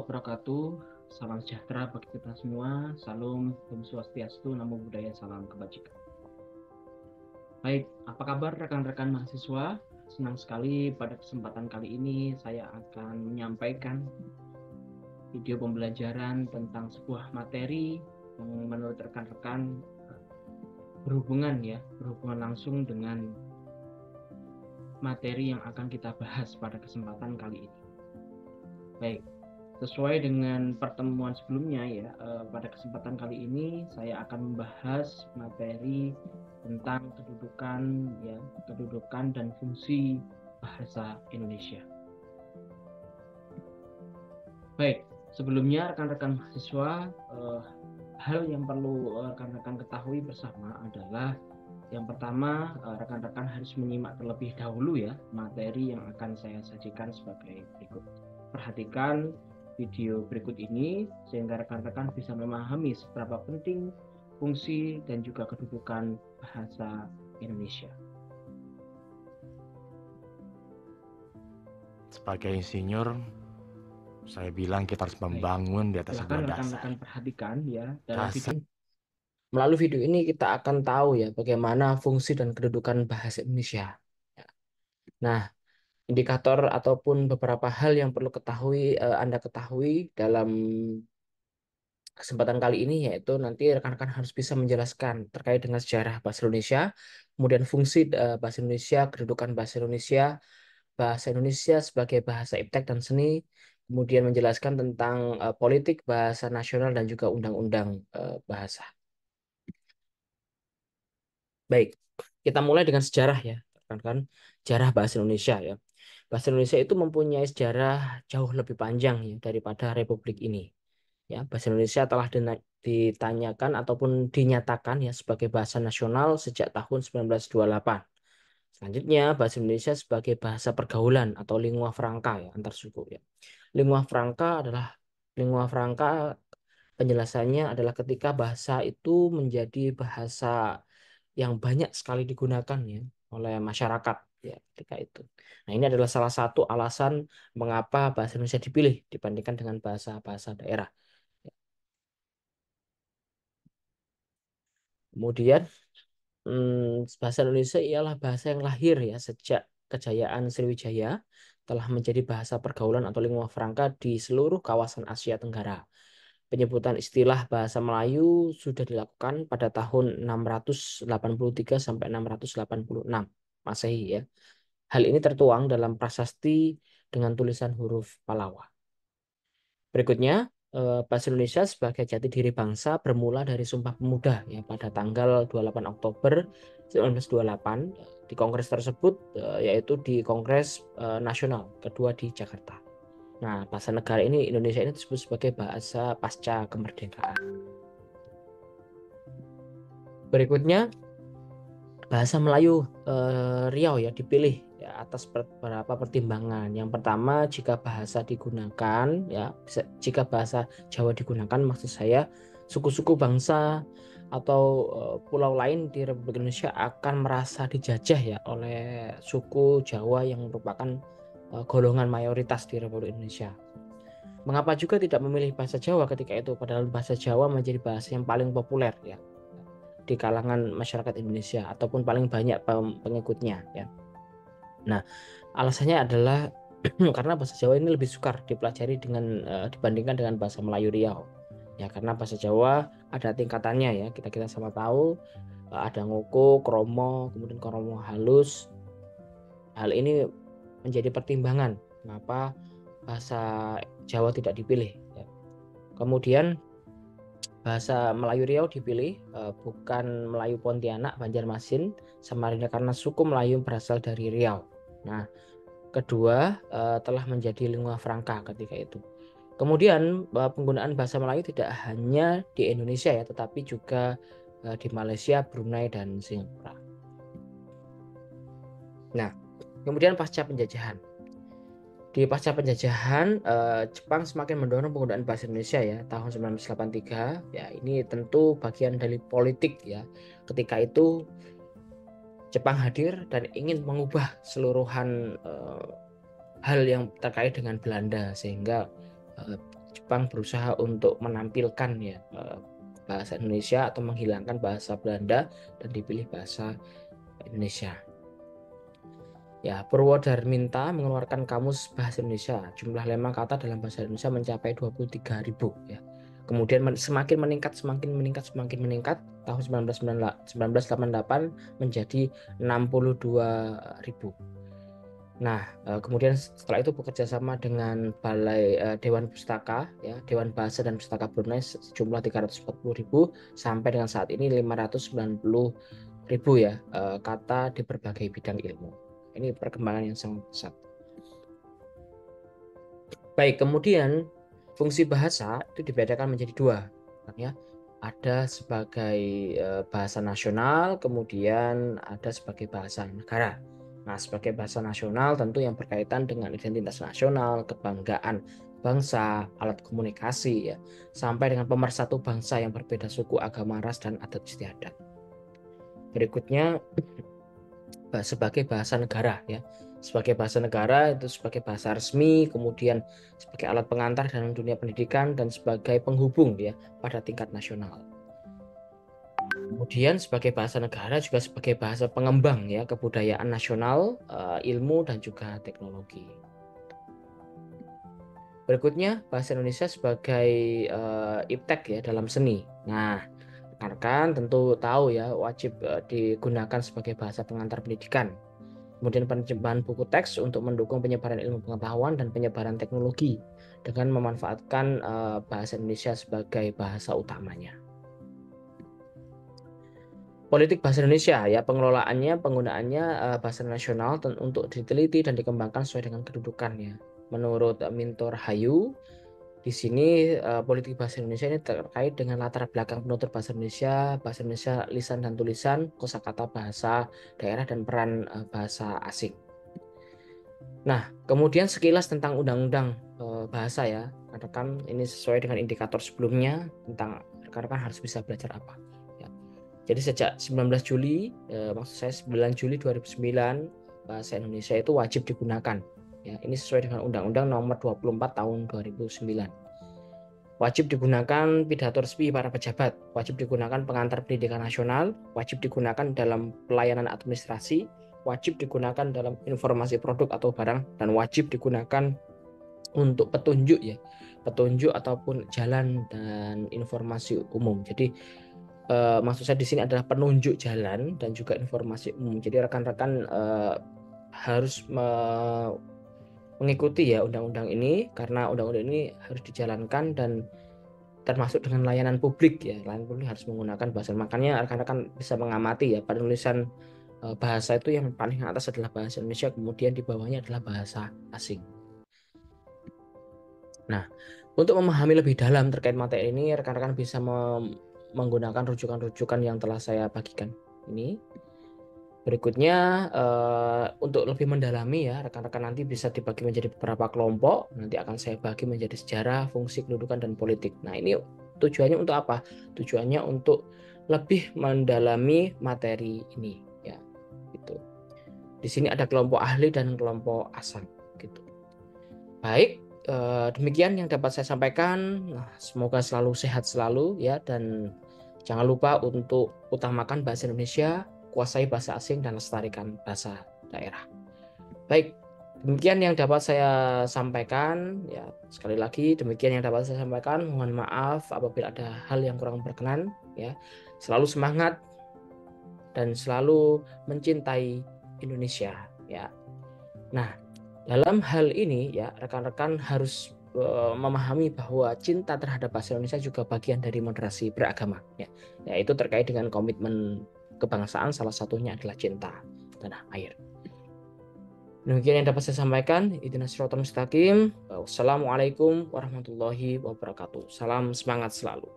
wabarakatuh. Salam sejahtera bagi kita semua. Salam Om Swastiastu, Namo Buddhaya, salam kebajikan. Baik, apa kabar rekan-rekan mahasiswa? Senang sekali pada kesempatan kali ini saya akan menyampaikan video pembelajaran tentang sebuah materi yang menurut rekan-rekan berhubungan langsung dengan materi yang akan kita bahas pada kesempatan kali ini. Baik, sesuai dengan pertemuan sebelumnya pada kesempatan kali ini saya akan membahas materi tentang kedudukan dan fungsi bahasa Indonesia. Baik, sebelumnya rekan-rekan mahasiswa, hal yang perlu rekan-rekan ketahui bersama adalah yang pertama, rekan-rekan harus menyimak terlebih dahulu materi yang akan saya sajikan sebagai berikut. Perhatikan video berikut ini sehingga rekan-rekan bisa memahami seberapa penting fungsi dan juga kedudukan bahasa Indonesia. Sebagai insinyur, saya bilang kita harus membangun di atas sebuah dasar. Rekan-rekan perhatikan dalam Dasar. video. Melalui video ini kita akan tahu bagaimana fungsi dan kedudukan bahasa Indonesia. Nah, indikator ataupun beberapa hal yang perlu Anda ketahui dalam kesempatan kali ini, yaitu nanti rekan-rekan harus bisa menjelaskan terkait dengan sejarah bahasa Indonesia, kemudian fungsi bahasa Indonesia, kedudukan bahasa Indonesia sebagai bahasa iptek dan seni, kemudian menjelaskan tentang politik bahasa nasional dan juga undang-undang bahasa. Baik, kita mulai dengan sejarah rekan-rekan, sejarah bahasa Indonesia Bahasa Indonesia itu mempunyai sejarah jauh lebih panjang daripada Republik ini. Bahasa Indonesia telah ditanyakan ataupun dinyatakan sebagai bahasa nasional sejak tahun 1928. Selanjutnya, bahasa Indonesia sebagai bahasa pergaulan atau lingua franca antar suku lingua franca penjelasannya adalah ketika bahasa itu menjadi bahasa yang banyak sekali digunakan oleh masyarakat ketika itu. Nah, ini adalah salah satu alasan mengapa bahasa Indonesia dipilih dibandingkan dengan bahasa-bahasa daerah. Kemudian bahasa Indonesia ialah bahasa yang lahir sejak kejayaan Sriwijaya, telah menjadi bahasa pergaulan atau lingua franca di seluruh kawasan Asia Tenggara. Penyebutan istilah bahasa Melayu sudah dilakukan pada tahun 683 sampai 686 Masehi Hal ini tertuang dalam prasasti dengan tulisan huruf Pallawa. Berikutnya, bahasa Indonesia sebagai jati diri bangsa bermula dari Sumpah Pemuda pada tanggal 28 Oktober 1928 di kongres tersebut, yaitu di Kongres Nasional kedua di Jakarta. Nah, bahasa negara ini, Indonesia ini disebut sebagai bahasa pasca kemerdekaan. Berikutnya, bahasa Melayu Riau dipilih atas beberapa pertimbangan. Yang pertama, jika bahasa Jawa digunakan, maksud saya suku-suku bangsa atau pulau lain di Republik Indonesia akan merasa dijajah oleh suku Jawa yang merupakan golongan mayoritas di Republik Indonesia. Mengapa juga tidak memilih bahasa Jawa ketika itu, padahal bahasa Jawa menjadi bahasa yang paling populer di kalangan masyarakat Indonesia ataupun paling banyak pengikutnya Nah, alasannya adalah karena bahasa Jawa ini lebih sukar dipelajari dibandingkan dengan bahasa Melayu Riau. Karena bahasa Jawa ada tingkatannya kita sama tahu, ada ngoko, kromo, kemudian kromo halus. Hal ini menjadi pertimbangan mengapa bahasa Jawa tidak dipilih. Kemudian bahasa Melayu Riau dipilih, bukan Melayu Pontianak, Banjarmasin, Samarinda, karena suku Melayu berasal dari Riau. Nah, kedua, telah menjadi lingua franca ketika itu. Kemudian penggunaan bahasa Melayu tidak hanya di Indonesia tetapi juga di Malaysia, Brunei, dan Singapura. Nah, kemudian pasca penjajahan. Di pasca penjajahan, Jepang semakin mendorong penggunaan bahasa Indonesia tahun 1983. Ini tentu bagian dari politik Ketika itu Jepang hadir dan ingin mengubah seluruhan hal yang terkait dengan Belanda, sehingga Jepang berusaha untuk menampilkan ya bahasa Indonesia atau menghilangkan bahasa Belanda dan dipilih bahasa Indonesia. Ya, Purwodarminta mengeluarkan kamus bahasa Indonesia. Jumlah lemah kata dalam bahasa Indonesia mencapai 23.000 ya. Kemudian semakin meningkat. Tahun 1988 menjadi 62.000. Nah, kemudian setelah itu bekerja sama dengan Balai Dewan Pustaka, ya, Dewan Bahasa dan Pustaka Brunei sejumlah 340.000 sampai dengan saat ini 590.000 ya kata di berbagai bidang ilmu. Ini perkembangan yang sangat pesat. Baik, kemudian fungsi bahasa itu dibedakan menjadi dua, ya. Ada sebagai bahasa nasional, kemudian ada sebagai bahasa negara. Nah, sebagai bahasa nasional tentu yang berkaitan dengan identitas nasional, kebanggaan bangsa, alat komunikasi ya, sampai dengan pemersatu bangsa yang berbeda suku, agama, ras, dan adat istiadat. Berikutnya sebagai bahasa negara ya. Sebagai bahasa negara itu sebagai bahasa resmi, kemudian sebagai alat pengantar dalam dunia pendidikan dan sebagai penghubung ya pada tingkat nasional. Kemudian sebagai bahasa negara juga sebagai bahasa pengembang ya kebudayaan nasional, ilmu dan juga teknologi. Berikutnya bahasa Indonesia sebagai iptek ya dalam seni. Nah, rekan-rekan tentu tahu ya wajib digunakan sebagai bahasa pengantar pendidikan. Kemudian penerjemahan buku teks untuk mendukung penyebaran ilmu pengetahuan dan penyebaran teknologi dengan memanfaatkan bahasa Indonesia sebagai bahasa utamanya. Politik bahasa Indonesia ya pengelolaannya, penggunaannya bahasa nasional untuk diteliti dan dikembangkan sesuai dengan kedudukannya. Menurut Minto Rahayu, di sini politik bahasa Indonesia ini terkait dengan latar belakang penutur bahasa Indonesia lisan dan tulisan, kosakata bahasa daerah dan peran bahasa asing. Nah, kemudian sekilas tentang undang-undang bahasa ya, rekan-rekan ini sesuai dengan indikator sebelumnya tentang rekan-rekan harus bisa belajar apa. Ya. Jadi sejak 19 Juli, maksud saya 9 Juli 2009, bahasa Indonesia itu wajib digunakan. Ya, ini sesuai dengan Undang-Undang Nomor 24 Tahun 2009. Wajib digunakan pidato resmi para pejabat, wajib digunakan pengantar pendidikan nasional, wajib digunakan dalam pelayanan administrasi, wajib digunakan dalam informasi produk atau barang, dan wajib digunakan untuk petunjuk ya, petunjuk ataupun jalan dan informasi umum. Jadi maksud saya di sini adalah penunjuk jalan dan juga informasi umum. Jadi rekan-rekan harus mengikuti ya undang-undang ini karena undang-undang ini harus dijalankan dan termasuk dengan layanan publik ya. Layanan publik harus menggunakan bahasa. Makanya rekan-rekan bisa mengamati ya penulisan bahasa itu yang paling atas adalah bahasa Indonesia, kemudian di bawahnya adalah bahasa asing. Nah, untuk memahami lebih dalam terkait materi ini, rekan-rekan bisa menggunakan rujukan-rujukan yang telah saya bagikan ini. Berikutnya, untuk lebih mendalami ya, rekan-rekan nanti bisa dibagi menjadi beberapa kelompok. Nanti akan saya bagi menjadi sejarah, fungsi kedudukan, dan politik. Nah, ini tujuannya untuk apa? Tujuannya untuk lebih mendalami materi ini ya. Gitu. Di sini ada kelompok ahli dan kelompok asal gitu. Baik, demikian yang dapat saya sampaikan. Nah, semoga selalu sehat selalu ya, dan jangan lupa untuk utamakan bahasa Indonesia, kuasai bahasa asing, dan lestarikan bahasa daerah. Baik, demikian yang dapat saya sampaikan ya. Sekali lagi demikian yang dapat saya sampaikan. Mohon maaf apabila ada hal yang kurang berkenan ya. Selalu semangat dan selalu mencintai Indonesia ya. Nah, dalam hal ini ya rekan-rekan harus memahami bahwa cinta terhadap bahasa Indonesia juga bagian dari moderasi beragama ya. Yaitu terkait dengan komitmen kebangsaan, salah satunya adalah cinta tanah air. Demikian yang dapat saya sampaikan. Ihdinas siratal mustaqim. Wassalamualaikum warahmatullahi wabarakatuh. Salam semangat selalu.